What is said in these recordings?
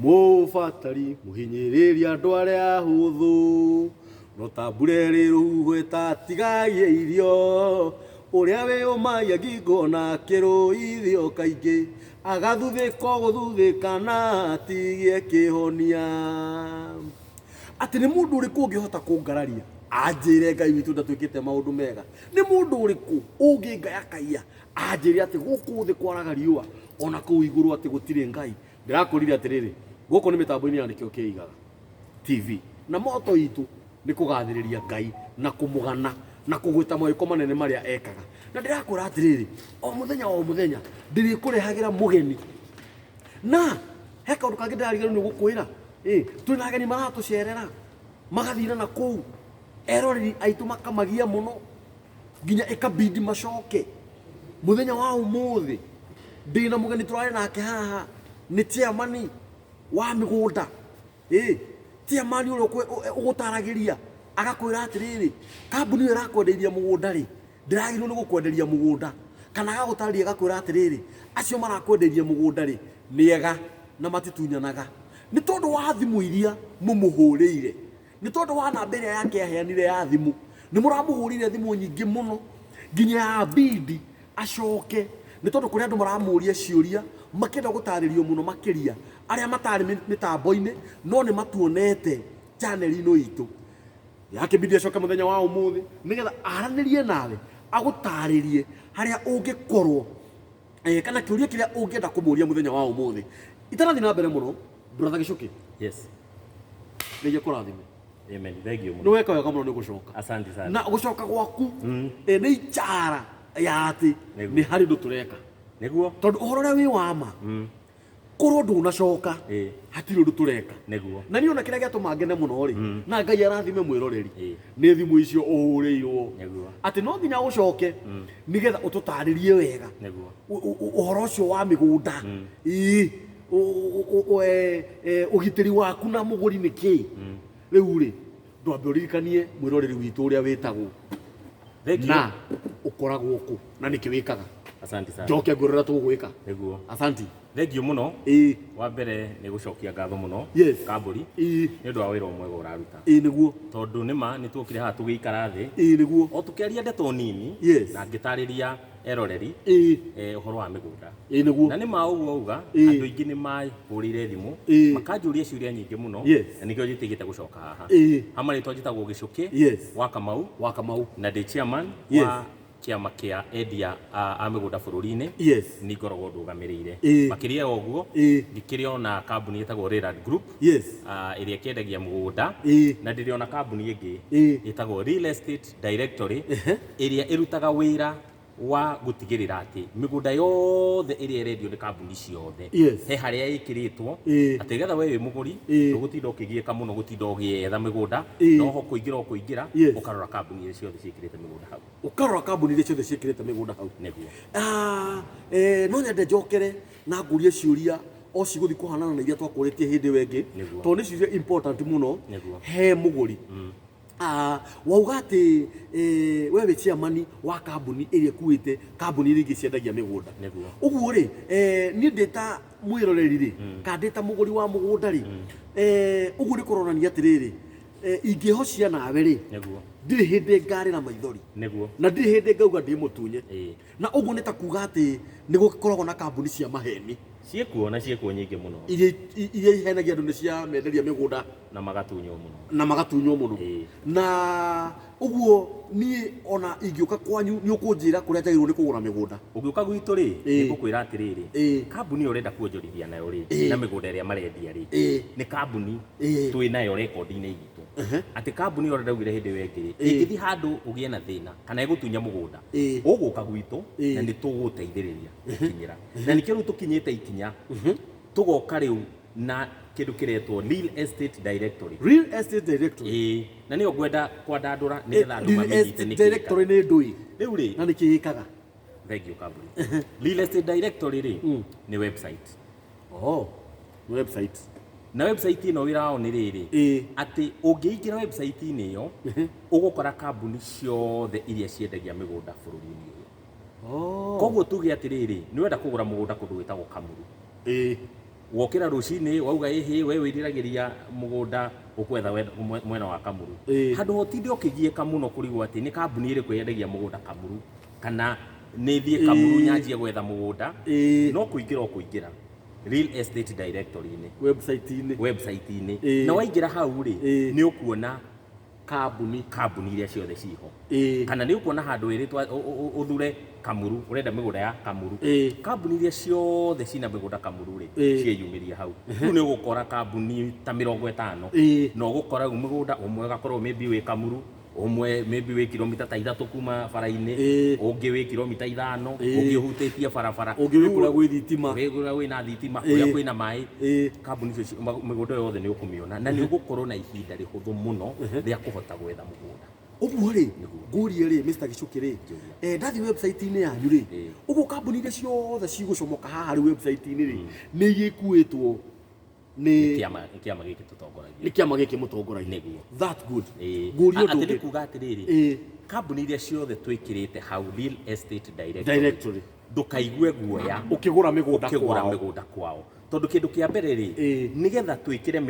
Mufatari muhinyiriria andu aria huthu no tambureri ruhwe tatigaie irio uria we umagia ngingo na kiruithio kaingi agathuthika guthuthika na tigie kihonia ati ni mundu uriku ungihota kungararia anjire Ngai witu ndatwikite maundu mega ni mundu uriku ungingaya kaia anjire ati guku thi kwaraga riua ona kuu iguru ati gutire Ngai ndirakurire atiriri guku ni mitambo-ini ya nikio kiigaga TV na moto itu ni kugathiriria Ngai na kumugana na kugwita mawiko manene maria ekaga na ndirakwira atiriri o muthenya ndirikurehagira mugeni na he kaundu kangi ndirariganirwo ni gukwira turi na ageni maratucerera magathira na kuu eroreri aitu makamagia muno nginya ikabidi macoke muthenya wa umuthi ndina mugeni turari nake haha ni chairman wa migunda chairman uri ugutaragiria agakwira atiriri kambuni ira kwenderia mugunda ri ndiragirwo ni gukwenderia mugunda kana agagutararia agakwira atiriri acio marakwenderia mugunda ri niega na matitunyanaga ni tondu wa thimu iria mumuhurire ni tondu wa namba iria yake aheanire ya thimu ni muramuhurire thimu nyingi muno nginya ya bidi acoke ni tondu kuri andu maramuria ciuria makenda gutaririo muno makiria aria matari mitambo-ini no ni matuonete channel ino itu yake bidi acoke muthenya wa umuthi nigetha aranirie nawe agutaririe haria ungikorwo kana kiuria kiria ungienda kumuria muthenya wa umuthi itarathi na mbere muno brother Gicuki. Yes. Nije kurathime. Amen. Thank you. No weka wega muno ni gucoka. Asante sana. Na gucoka gwaku ni ichara ya ati ni hari ndu tureka. Niguo. Tondu uhoro ria wi wama. Korwo ndunacoka hatiri ndu tureka. Niguo. Na niona kiria giatuma ngene muno ri na Ngai arathime mwiroreri. Ni thimu icio uhurirwo. Niguo. Ati no nginya ucoke nigetha ututaririe wega. Niguo. Uhoro ucio wa migunda. Ugitiri waku na muguri niki riu ri ndwambe uririkanie mwiroreri witu uria witagwo na ukoragwo ku na niki wikaga. Asante sana. Njoke ngurira tugwika. Niguo. Asante. Thank you muno. Wa mbere ni gucokia ngatho muno Kamburi ni ndu wa wira mwega uraruta. Niguo. Tondu nima ni tukire ha tugikara thi. Niguo. O tukiaria ndeto nini na ngitariria eroreri uhoro wa migunda. Niguo. Na nima uguo uga andu ingi ni mai hurire thimu makanjuria ciuria nyingi muno na nikio jitigite gucoka haha. Hamari twajitagwo Gicuki wa Kamau na ndi chairman wa kiama kia endia a migunda bururi-ini ni ngoragwo ndugamirire makiria oguo ngikiriona kambuni itagwo Rayland Group iria kiendagia mugunda na ndiriona kambuni ingi itagwo Real Estate Directory iria irutaga wira wa gutigirira ati migunda yothe iria irendio ni kambuni ciothe he haria ikiritwo ati getha we wi muguri ugutinda ukigieka muno gutinda ugietha migunda noho kuingira ukarora kambuni iria ciothe ciikirite migunda hau ukarora kambuni iria ciothe ciikirite migunda hau niguo no nyende njokere na ngurie ciuria o ciguthi kuhanana na iria twakuritie hindi wengi tondu ni ciuria important muno he muguri wauga ati we wi chairman wa kambuni iria kuite kambuni iria ingi ciendagia migunda uguo ri ni ndita mwiroreri ri ka ndita muguri wa mugunda ri uguo ni kuronania atiriri ingihocia nawe ri ndiri hindi ngarira maithori na ndiri hindi ngauga ndi mutunye na uguo ni ta kuga ati ni gukoragwo na kambuni cia maheni ciekuo nyingi muno iria ihenagia andu ni cia menderia migunda na magatunywo muno na uguo ni ona ingiuka kwanyu ni ukunjira kuria njagirwo ni kugura migunda ugiuka gwitu ri ni gukwira atiriri kambuni urenda kuonjorithia nayo ri na migunda iria marendia ri ni kambuni twi nayo record-ini gitu ati kambuni urenda ugire hindi wengi ingithi handu ugie na thina kana igutunya mugunda uguka gwitu na ni tuguteithiriria gukinyira na nikio riu tukinyite ikinya tugoka riu na kindu kiretwo Real Estate Directory na niyo gwenda kwandandura ni getha andu mamenyite ni directory ni ndui riu ri na nikikaga thank you Kamburi Real Estate Directory ri ni website website na website ino wirao ni riri ati ungiingira website ini yo ugukora kambuni ciothe iria ciendagia migunda bururi-ini uyu koguo tuge atiriri ni wenda kugura mugunda kundu witagwo Kamuru wokira rucini wauga ihi we wiriragiria mugunda ukwetha mwena wa Kamuru handu hotinde ukigieka muno kurigwo ati ni kambuni iriku yendagia mugunda Kamuru kana ni thie Kamuru nyanjie gwetha mugunda no kuingira Real Estate Directory-ini website-ini na waingira hau ri ni ukuona kambuni iria ciothe ciho kana ni ukuona handu iritwa uthure Kamuru urenda migunda ya Kamuru kambuni iria ciothe cina migunda Kamuru ri cieyumiria hau riu ni ugukora kambuni ta 50 no ugukora migunda umwe gakorwo maybe wi Kamuru umwe maybe wi kilomita ta 3 kuma bara-ini ungi wi kilomita 5 ungi hutitie barabara ungi wi kura gwi thitima wi na thitima kuria kwina mai kambuni icio migunda yothe ni ukumiona na ni ugukorwo na ihinda rihuthu muno ria kuhota gwetha mugunda uguo ri ngurie ri Mr. Gichuki ri ndathi website-ini yanyu ri uguo kambuni iria ciothe cigucomoka haha ri website-ini ri ni igikuitwo ni kiama giki mutongoragia that good ngurio ati ni kuga atiriri kambuni iria ciothe twikirite hau Real Estate Directory ndukaigue guoya ukigura migunda kwao tondu kindu kia mbere ri nigetha twikire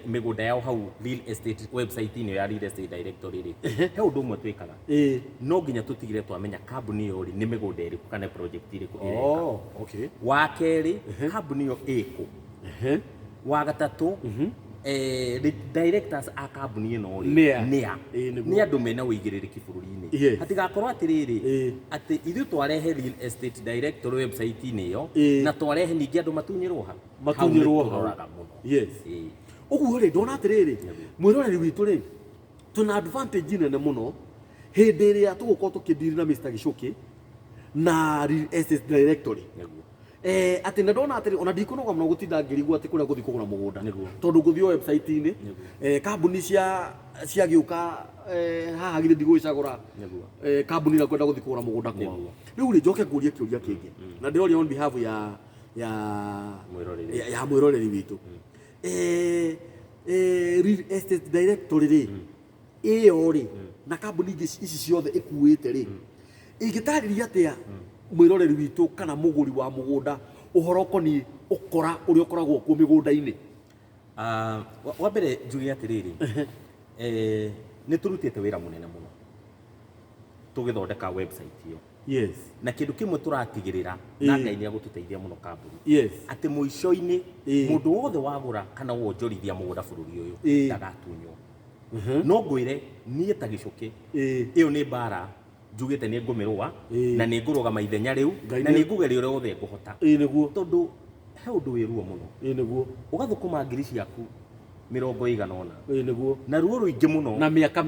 migunda yao hau Real Estate website-ini ya Real Estate Directory ri he undu umwe twikaga no nginya tutigire twamenya kambuni iyo ri ni migunda iriku kana project iriku ireka wa keri kambuni iyo iku wa gatatu directors a kambuni ino ni andu mena uigiririki bururi-ini hatigakorwo atiriri ati ithu twarehe Real Estate Directory website-ini iyo na twarehe ningi andu matunyirwo ha uguo ri ndona atiriri mwiroreri witu ri tuna advantage nene muno hindi iria tugukorwo tukidiri na Mr. Gichuki na Real Estate Directory ati na ndona atiri ona ndikunoga muno gutinda ngirigwo ati kuria guthi kugura mugunda tondu guthio website-ini kambuni cia giuka haha gire ndigwicagura kambuni na kwenda guthi kugura mugunda kwao riu ri njoke ngurie kiuria kingi na ndiroria on behalf ya mwiroreri witu Real Estate Directory ri iyo ri na kambuni ici ciothe ikuite ri ingitariria atia mwiroreri witu kana muguri wa mugunda uhoro koni ukora uri ukoragwo ku migunda-ini wa mbere njuge atiriri ni turutite wira munene muno tugithondeka website iyo na kindu kimwe turatigirira na Ngai ni agututeithia muno kambuni ati muico-ini mundu wothe wagura kana wonjorithia mugunda bururi uyu ndagatunywo no ngwire nie ta Gichuki iyo ni bara njugite ni ngumirwa na ni ngurugama ithenya riu na ni ngugeria uria wothe nguhota niguo tondu he undu wiruo muno niguo ugathukuma ngiri ciaku 150 niguo na ruo ruingi muno na miaka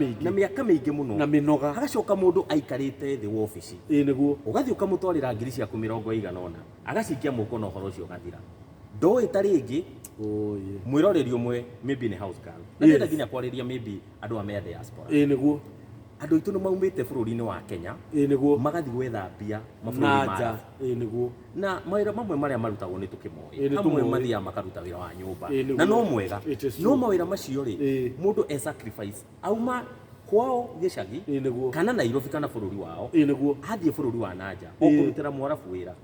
mingi muno na minoga agacoka mundu aikarite thi wa office niguo ugathi ukamutwarira ngiri ciaku 150 agacikia muko na uhoro ucio ugathira ndoi taringi mwiroreri umwe maybe ni house girl na ndenda nginya kwariria maybe andu a me diaspora niguo andu itu ni maumite bururi-ini wa Kenya niguo magathi gwetha mbia mabũrũri niguo na mawira mamwe maria marutagwo ni tukimoe hamwe mathia makaruta wira wa nyumba na no mwega no mawira macio ri mundu sacrifice auma kwao gicagi kana Nairobi kana bururi wao athie bururi wa nanja okurutira mwarabu wira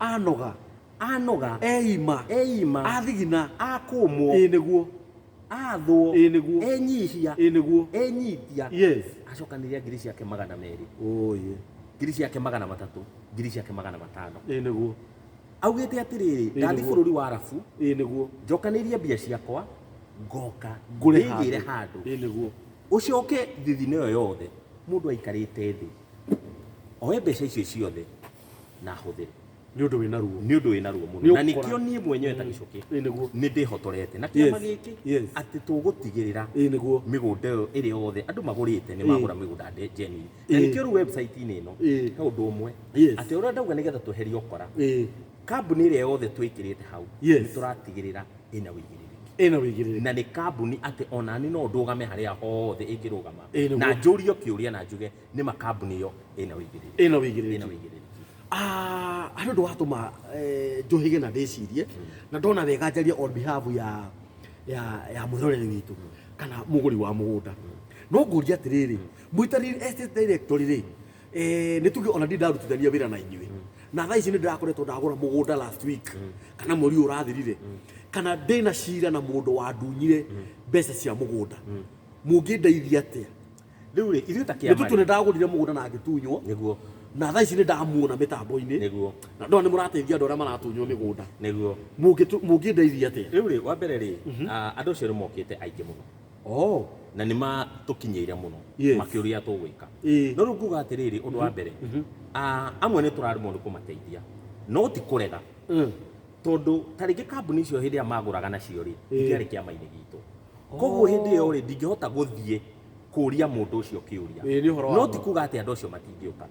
anoga eima athigina akumwo niguo athwo enyihia niguo enyithia acokaniria ngiri ciake 200 ngiri ciake 300 ngiri ciake 500 niguo augite atiriri ndathi bururi wa Arabu niguo njokanirie mbia ciakwa ngoka ngurigire handu niguo ucoke thithine yo yothe mundu aikarite thi oe mbeca icio ciothe na huthire ni undu wina ruo muno na nikio nie mwenyewe ta Gichuki ni ndihotorete na kiama giki ati tugutigirira migunda yo iri yothe andu magurite ni magura migunda jeni na nikio ru website-ini ino he undu umwe ati uria ndauga nigetha tweherie ukora kambuni iri yothe twikirite hau ni turatigirira ina wigiriri na ni kambuni ati onani no ndugame haria hothe ingirugama na njurio kiuria na njuge ni makambuni yo ina wigiriri andu ndwatuma njuhige na ndicirie na ndona wega njaria on behalf ya mwiroreri witu kana muguri wa mugunda no nguria atiriri mwitari Estate Directory ri ni tuge ona ndarutithania wira na inyui na thaa ici ni ndakoretwo ndagura mugunda last week kana mweri urathirire kana ndina cira na mundu wa ndunyire mbeca cia mugunda mungindeithia atia riu ri ithuĩ ta kĩama nĩ ndagũrire mũgũnda na ngĩtunywo nĩguo na thaa ici nĩ ndamuona mĩtambo-inĩ nĩguo na ndona nĩ mũrateithia andũ arĩa maratunywo mĩgũnda nĩguo mũngĩndeithia atĩa rĩu rĩ wa mbere rĩ andũ acio nĩ mokĩte aingĩ mũno na nĩ matũkinyĩire mũno makĩũria tũgwĩka no rĩu nguga atĩrĩrĩ ũndũ wa mbere amwe nĩ tũraremwo nĩ kũmateithia no ti kũrega tondũ ta rĩngĩ kambuni icio hĩndĩ ĩrĩa magũraga nacio rĩ itiarĩ kĩama-inĩ gitũ koguo hĩndĩ ĩyo rĩ ndingĩhota gũthiĩ kũria mũndũ ũcio kĩũria no ti kuga atĩ andũ acio matingĩũka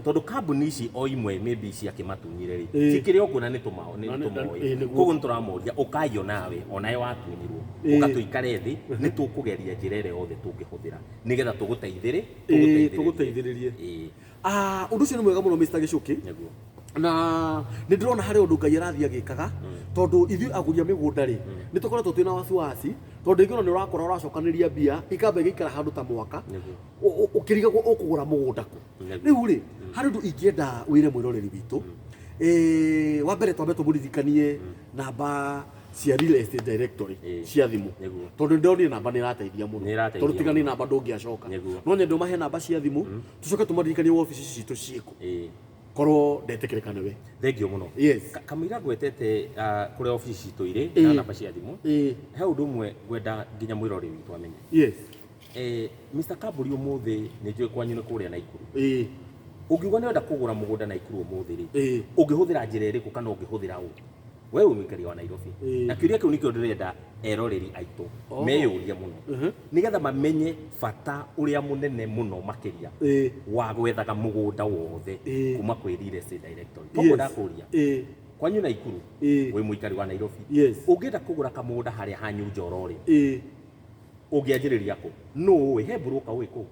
tondũ kambuni ici o imwe maybe ciakĩmatunyire rĩ cikĩrĩ o nguona nĩ tũmoĩ koguo nĩ tũramoria ũkayo nawe onawe watunyirwo ũgatũikare thĩ nĩ tũkũgeria njĩra ĩrĩa yothe tũngĩhũthĩra nĩgetha tũgũteithĩrĩrie ũndũ ũcio nĩ mwega mũno Mr. Gĩcũkĩ na nĩ ndĩrona harĩ ũndũ Ngai arathiĩ agĩkaga tondũ ithuĩ agũria mĩgũnda rĩ nĩ tũkoretwo twĩna wasiwasi tondũ ingĩona nĩ ũrakora ũracokanĩria mbia ikamba igĩikara handũ ta mwaka ũkĩrigagwo ũkũgũra mũgũnda kũ rĩu rĩ harĩ ũndũ ingĩenda wĩre mwĩroreri witũ wa mbere twambe tũmũririkanie namba cia Real Estate Directory cia thimũ tondũ ndonire namba nĩ ĩrateithia mũno tondũ tigani namba ndũngĩacoka no nyende ũmahe namba cia thimũ tũcoke tũmaririkanie wobici citũ ciĩkũ korwo ndetĩkĩrĩka nĩwe thengio mũno kamũira ngwetete kũrĩa obici citũ irĩ na namba cia thimũ he ũndũ ũmwe ngwenda nginya mwĩroreri witũ amenye Mr. Kambũri ũmũthĩ nĩ njũĩ kwanyu nĩ kũrĩa Naikuru ũngiuga nĩ wenda kũgũra mũgũnda Naikuru ũmũthĩ rĩ ũngĩhũthĩra njĩra ĩrĩkũ kana ũngĩhũthĩra ũ we wĩ mũikari wa Nairobi na kĩũria kĩu nĩkĩo ndĩrenda eroreri aitũ meyũrie mũno nĩgetha mamenye bata ũrĩa mũnene mũno makĩria wa gwethaga mũgũnda wothe kuma kwĩ Real Estate Directory koguo ndakũria kwanyu Naikuru wĩ mũikari wa Nairobi ũngĩenda kũgũra kamũgũnda harĩa hanyu Njoro rĩ ũngĩanjĩrĩria kũ nũĩ he broker wĩ kũ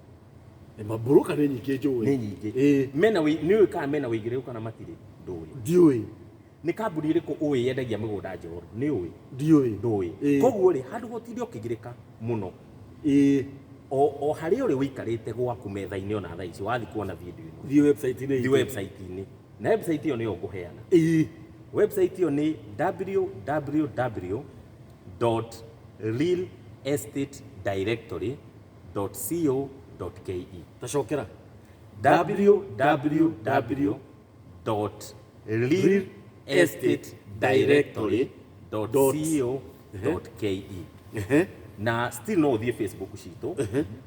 mabroker nĩ nyingĩ njũĩ nĩ nyingĩ mena nĩũĩ kana mena wĩigĩrĩrĩku kana matirĩ ndiũĩ nĩ kambuni ĩrĩkũ ũĩ yendagia mĩgũnda Njoro nĩ ũĩ ndiũĩ koguo rĩ handũ gũtinde ũkĩgirĩka mũno o harĩa ũrĩ wĩikarĩte gwaku metha-inĩ ona thaa ici wathiĩ kuona video ĩno thiĩ website-inĩ na website ĩyo nĩyo ngũheana website ĩyo nĩ www.realestateDirectory.co.ke tacokera www.realestateDirectory.co.ke na still no ũthiĩ Facebook citũ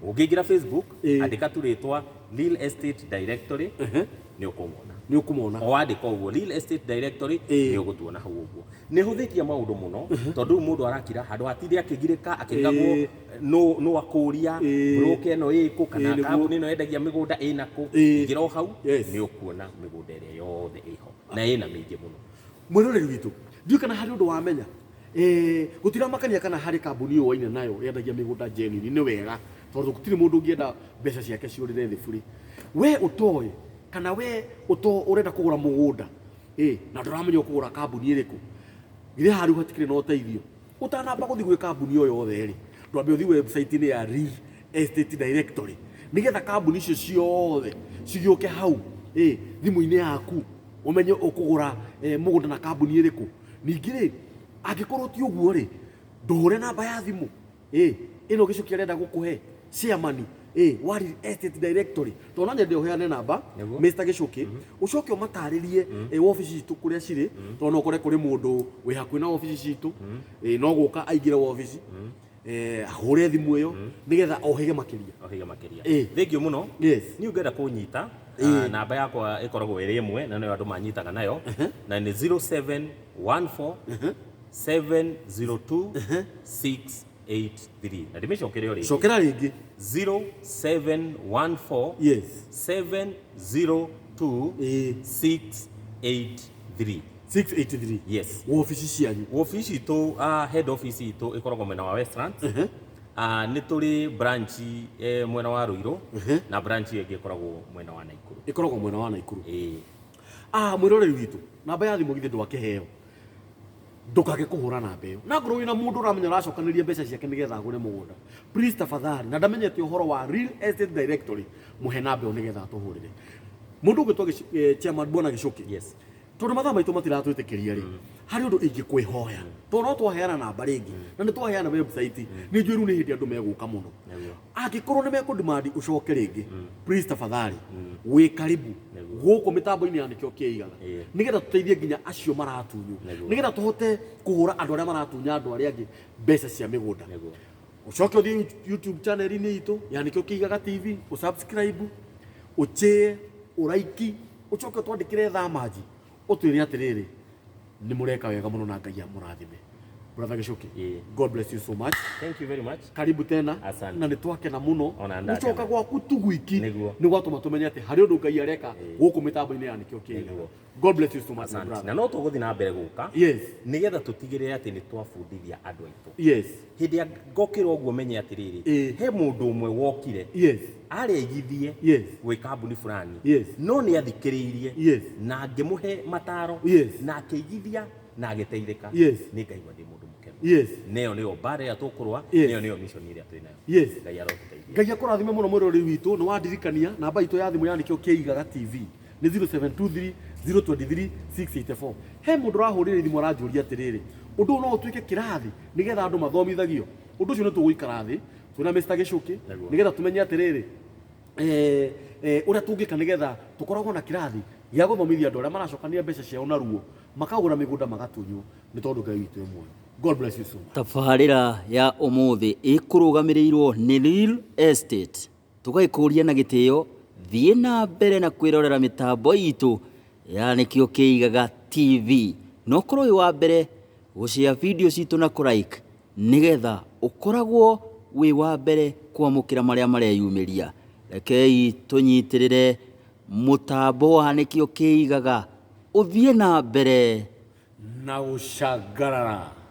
ũngĩingĩra Facebook andĩka tũrĩtwa Real Estate Directory nĩ ũkũmona o wandĩka ũguo Real Estate Directory nĩ ũgũtuona hau ũguo nĩ hũthĩtie maũndũ mũno tondũ mũndũ arakira handũ atinde akĩgirĩka akĩrigagwo no akũria broker ĩno ĩkũ kana kambuni ĩno yendagia mĩgũnda ĩnakũ ingĩra o hau nĩ ũkuona mĩgũnda ĩrĩa yothe ĩho na ĩna mĩingĩ mũno mwĩroreri witũ ndiũĩ kana harĩ ũndũ wamenya gũtiramakania kana harĩ kambuni ĩyo waine nayo yendagia mĩgũnda genuine nĩ wega tondũ gũtirĩ mũndũ ũngĩenda mbeca ciake ciũrĩre thĩ bure we ũtoĩ kana we ũrenda kũgũra mũgũnda na ndũramenya ũkũgũra kambuni ĩrĩkũ githĩ harĩ hatikĩrĩ na ũteithio ũtanamba gũthiĩ gwĩ kambuni o yothe rĩ ndwambe ũthiĩ website-inĩ ya Real Estate Directory nĩgetha kambuni icio ciothe cigĩũke hau thimũ-inĩ yaku ũmenye ũkũgũra mũgũnda na kambuni ĩrĩkũ ningĩ rĩ angĩkorwo ti ũguo rĩ ndũhũre namba ya thimũ ĩno Gĩcũkĩ arenda gũkũhe chairman wa Real Estate Directory tondũ nyende ũheane namba Mr. Gĩcũkĩ ũcoke ũmatarĩrie wobici citũ kũrĩa cirĩ tondũ no ũkore kũrĩ mũndũ wĩ hakuhĩ na wobici citũ no gũka aingĩre wobici ahũre thimũ ĩyo nĩgetha ohĩge makĩria thengio mũno niĩ ũngĩenda kũnyita namba yakwa ĩkoragwo ĩrĩ ĩmwe na nĩyo andũ manyitaga nayo na nĩ 0714 702 683 na ndĩmĩcokerio rĩngĩ cokera rĩngĩ 0714 702 683 yes wobici cianyu wobici itũ head office itũ ĩkoragwo mwena wa Westlands nĩ tũrĩ branch mwena wa Ruiru na branch ĩngĩ ĩkoragwo mwena wa Naikuru ĩkoragwo mwena wa Naikuru mwĩroreri witũ namba ya thimũ githĩ ndwakĩheo ndũkage kũhũra namba ĩyo na ngorwo wĩna mũndũ ũramenya ũracokanĩria mbeca ciake nĩgetha agũre mũgũnda please tafadhali na ndamenyete ũhoro wa Real Estate Directory mũhe namba ĩyo nĩgetha atũhũrĩre mũndũ ũgĩtwo chairman Bwana Gĩcũkĩ tondu mathaa maitu matiratwitikiria ri hari undu ingikwihoya to no twaheana namba ringi na ni twaheana website ni njui riu ni hindi andu meguka muno angikorwo ni mekundimandi ucoke ringi please tafadhali wi karibu guku mitambo-ini ya Nikio Kiigaga nigetha tuteithie nginya acio maratunyu nigetha tuhote kuhura andu aria maratunya andu aria angi mbeca cia migunda ucoke uthie YouTube channel-ini itu ya Nikio Kiigaga TV usubscribe uchie uraiki ucoke twandikire thamaji utwire atiriri ni mureka wega muno na Ngai amurathime brother Gicuki God bless you so much. Thank you very much. Karibu tena Asante. na nitwake na muno ucoka gwaku tugwiki ni gwatuma tumenye ati hari undu Ngai areka guku mitambo-ini ya Nikio Kiigaga. God bless you so much brother. Na no tuguthi na mbere guka nigetha tutigirire ati ni twabundithia andu aitu hindi ya ngokirwo guo menye atiriri he mundu umwe wokire areigithie gwi kambuni fulani no ni athikiriirie na ngimuhe mataro na akeigithia na agiteithika ni ngaigua ndi mundu mukenu neo nio bare ya tukurwa neo mission iria twinayo Ngai arotuteithia. Ngai akurathime muno mwirori witu ni wandirikania namba itu ya thimu ya Nikio Kiigaga TV ni 0723 023 684. He mundu rahurire thimu aranjuria atiriri undu no utwike kirathi nigetha andu mathomithagio undu ucio ni tuguikara thi twina Mr. Gicuki nigetha tumenye atiriri uria tungika nigetha tukoragwo na kirathi gia guthomithia andu aria maracokania mbeca ciao na ruo makagura migunda magatunyu ni tondu Ngai witu emwe. God bless you so much. Tabarira ya umuthi ikurugamirirwo ni Real Estate tugaikuria na gitio thie na mbere na kwirorera mitambo itu ya Nikio Kiigaga TV no korwo wa mbere gushare video citu na like nigetha ukoragwo wi wa mbere kwamukira maria mareyumiria rekei tunyitirire mutambo wa Nikio Kiigaga uthie na mbere na ushagarara.